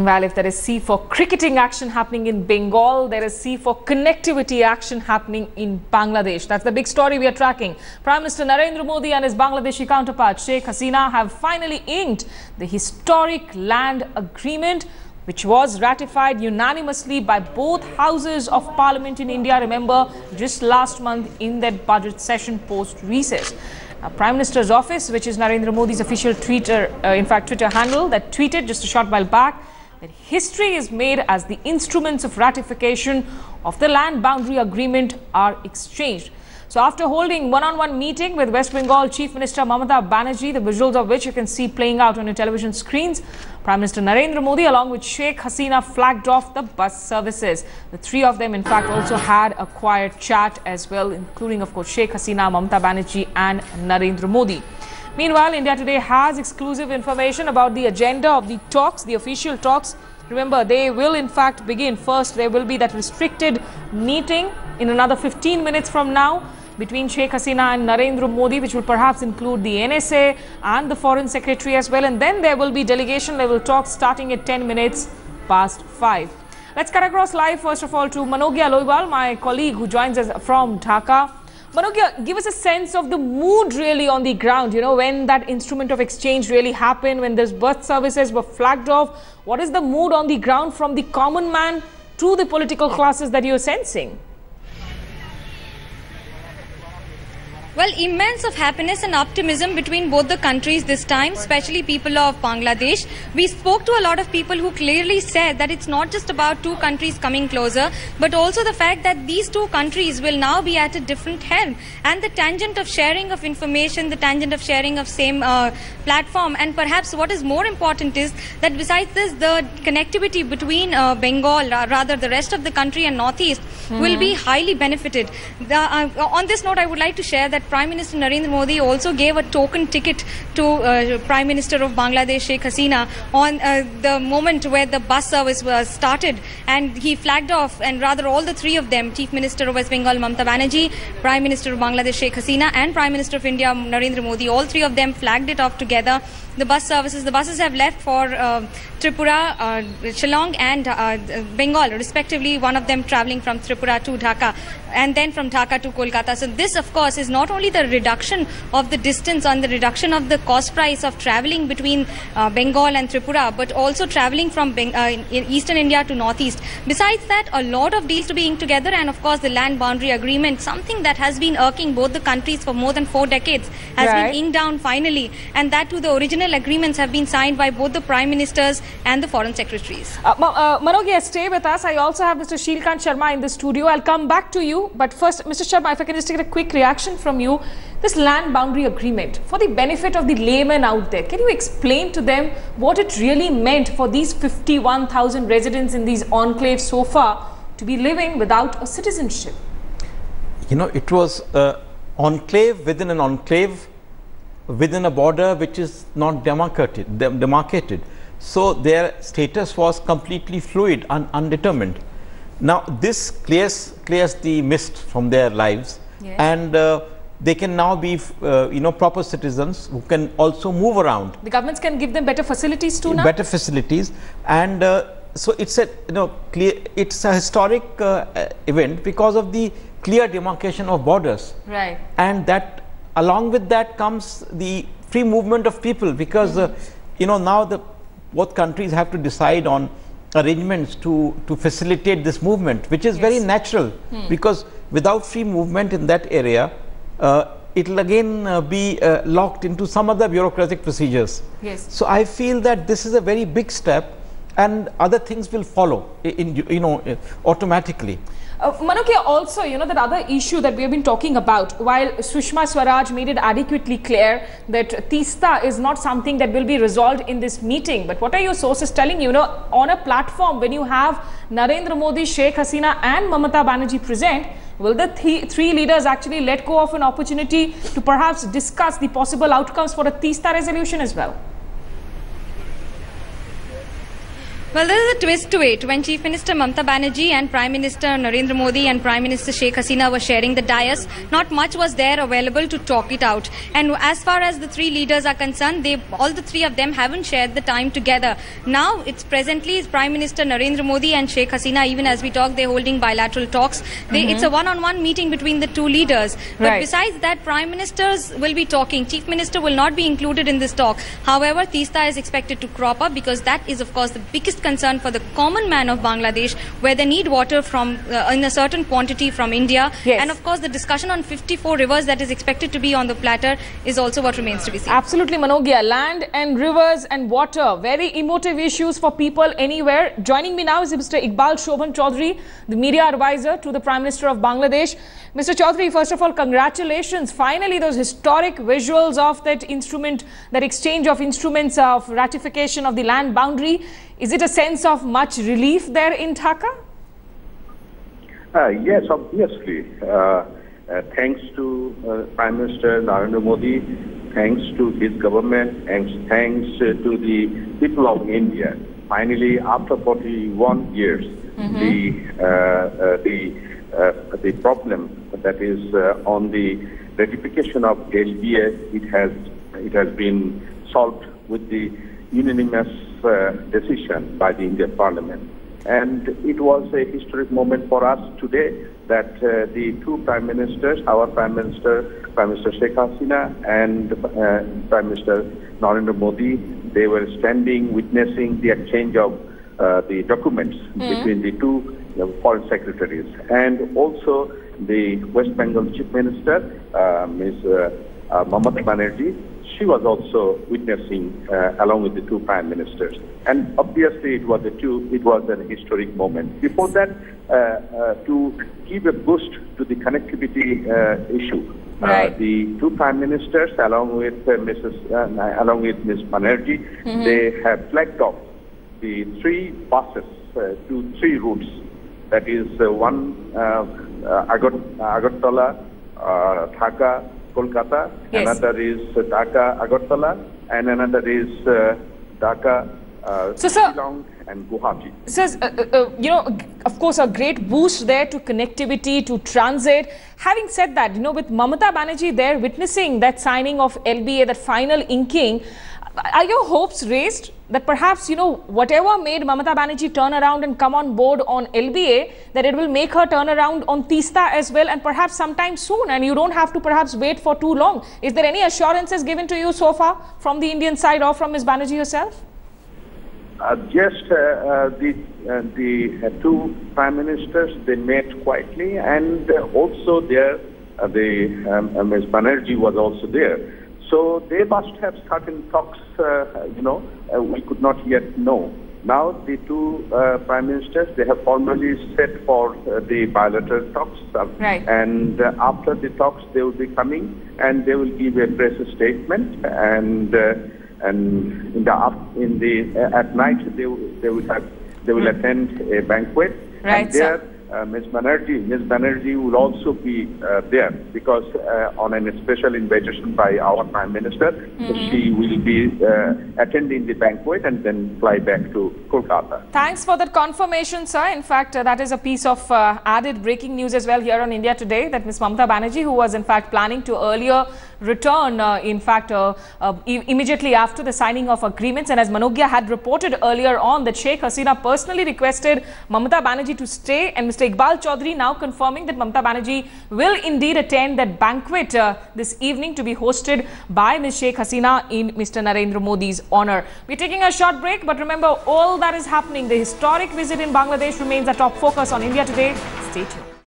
Meanwhile, if there is C for cricketing action happening in Bengal, there is C for connectivity action happening in Bangladesh. That's the big story we are tracking. Prime Minister Narendra Modi and his Bangladeshi counterpart Sheikh Hasina have finally inked the historic land agreement, which was ratified unanimously by both houses of parliament in India, remember, just last month in that budget session post-recess. Prime Minister's office, which is Narendra Modi's official Twitter handle, that tweeted just a short while back that history is made as the instruments of ratification of the land boundary agreement are exchanged. So after holding one-on-one meeting with West Bengal Chief Minister Mamata Banerjee, the visuals of which you can see playing out on your television screens, Prime Minister Narendra Modi along with Sheikh Hasina flagged off the bus services. The three of them in fact also had a quiet chat as well, including of course Sheikh Hasina, Mamata Banerjee and Narendra Modi. Meanwhile, India Today has exclusive information about the agenda of the talks, the official talks. Remember, they will in fact begin. First, there will be that restricted meeting in another 15 minutes from now between Sheikh Hasina and Narendra Modi, which will perhaps include the NSA and the Foreign Secretary as well. And then there will be delegation level talks starting at 10 minutes past 5. Let's cut across live first of all to Manogya Loiwal, my colleague who joins us from Dhaka. Manogya, give us a sense of the mood really on the ground, you know, when that instrument of exchange really happened, when those bus services were flagged off. What is the mood on the ground from the common man to the political classes that you're sensing? Well, immense of happiness and optimism between both the countries this time, especially people of Bangladesh. We spoke to a lot of people who clearly said that it's not just about two countries coming closer, but also the fact that these two countries will now be at a different helm. And the tangent of sharing of information, the tangent of sharing of same platform, and perhaps what is more important is that besides this, the connectivity between Bengal, rather the rest of the country and Northeast, will be highly benefited. On this note, I would like to share that Prime Minister Narendra Modi also gave a token ticket to Prime Minister of Bangladesh, Sheikh Hasina, on the moment where the bus service was started, and he flagged off, and rather all the three of them, Chief Minister of West Bengal Mamata Banerjee, Prime Minister of Bangladesh Sheikh Hasina and Prime Minister of India Narendra Modi, all three of them flagged it off together. The buses have left for Tripura, Shillong and Bengal, respectively, one of them travelling from Tripura to Dhaka and then from Dhaka to Kolkata. So this, of course, is not only the reduction of the distance and the reduction of the cost price of travelling between Bengal and Tripura, but also travelling from eastern India to northeast. Besides that, a lot of deals to be inked together, and of course the land boundary agreement, something that has been irking both the countries for more than 4 decades, has been inked down finally, and that too the original agreements have been signed by both the Prime Ministers and the Foreign Secretaries. Manogya, stay with us. I also have Mr. Shilkant Sharma in the studio. I'll come back to you. But first, Mr. Sharma, if I can just get a quick reaction from you. This land boundary agreement, for the benefit of the laymen out there, can you explain to them what it really meant for these 51,000 residents in these enclaves so far to be living without a citizenship? You know, it was enclave within an enclave, within a border which is not demarcated. So their status was completely fluid and undetermined. Now this clears the mist from their lives, and they can now be proper citizens who can also move around. The governments can give them better facilities too now? Better facilities, and so it's a it's a historic event because of the clear demarcation of borders. Right. And that along with that comes the free movement of people, because now both countries have to decide on arrangements to facilitate this movement, which is very natural, because without free movement in that area, it will again be locked into some other bureaucratic procedures. Yes. So I feel that this is a very big step, and other things will follow automatically. Manogya, also, that other issue that we have been talking about, while Sushma Swaraj made it adequately clear that Tista is not something that will be resolved in this meeting. But what are your sources telling you? On a platform, when you have Narendra Modi, Sheikh Hasina and Mamata Banerjee present, will the three leaders actually let go of an opportunity to perhaps discuss the possible outcomes for a Tista resolution as well? Well, there is a twist to it. When Chief Minister Mamata Banerjee and Prime Minister Narendra Modi and Prime Minister Sheikh Hasina were sharing the dais, not much was there available to talk it out. And as far as the three leaders are concerned, all the three of them haven't shared the time together. Now, it's presently Prime Minister Narendra Modi and Sheikh Hasina, even as we talk, they're holding bilateral talks. It's a one-on-one meeting between the two leaders. But besides that, Prime Ministers will be talking. Chief Minister will not be included in this talk. However, Teesta is expected to crop up because that is, of course, the biggest concern for the common man of Bangladesh, where they need water from in a certain quantity from India. And of course, the discussion on 54 rivers that is expected to be on the platter is also what remains to be seen. Absolutely, Manogya. Land and rivers and water, very emotive issues for people anywhere. Joining me now is Mr. Iqbal Shobhan Chaudhary, the media advisor to the Prime Minister of Bangladesh. Mr. Chaudhary, first of all, congratulations. Finally, those historic visuals of that instrument, that exchange of instruments of ratification of the land boundary. Is it a sense of much relief there in Dhaka? Yes, obviously. Thanks to Prime Minister Narendra Modi, thanks to his government, and thanks to the people of India. Finally, after 41 years, the problem that is on the ratification of LBA, it has been solved with the unanimous decision by the Indian Parliament. And it was a historic moment for us today that the two Prime Ministers, our Prime Minister Sheikh Hasina and Prime Minister Narendra Modi, they were standing witnessing the exchange of the documents between the two foreign secretaries. And also the West Bengal Chief Minister, Ms. Mamata Banerjee, she was also witnessing along with the two Prime Ministers. And obviously it was an historic moment. Before that, to give a boost to the connectivity issue, the two Prime Ministers along with Ms. Banerjee, they have flagged off the three buses to three routes. That is one Agartala, Dhaka, Kolkata, another is Dhaka, Agartala, and another is Dhaka, Shillong and Guwahati. So, you know, of course, a great boost there to connectivity, to transit. Having said that, you know, with Mamata Banerjee there witnessing that signing of LBA, that final inking, are your hopes raised that perhaps, you know, whatever made Mamata Banerjee turn around and come on board on LBA, that it will make her turn around on Teesta as well, and perhaps sometime soon, and you don't have to perhaps wait for too long? Is there any assurances given to you so far from the Indian side or from Ms. Banerjee herself? Just the two Prime Ministers, they met quietly, and also there, Ms. Banerjee was also there. So they must have started talks, we could not yet know. Now the two Prime Ministers, they have formally set for the bilateral talks. And after the talks, they will be coming and they will give a press statement, and at night they will attend a banquet. And there, Ms. Banerjee will also be there because on a special invitation by our Prime Minister, she will be attending the banquet and then fly back to Kolkata. Thanks for that confirmation, sir. In fact, that is a piece of added breaking news as well here on India Today, that Ms. Mamata Banerjee, who was in fact planning to earlier return, immediately after the signing of agreements, and as Manogya had reported earlier on, that Sheikh Hasina personally requested Mamata Banerjee to stay, and Mr. Iqbal Chaudhary now confirming that Mamata Banerjee will indeed attend that banquet this evening to be hosted by Ms. Sheikh Hasina in Mr. Narendra Modi's honor. We're taking a short break, but remember, all that is happening, the historic visit in Bangladesh remains a top focus on India Today. Stay tuned.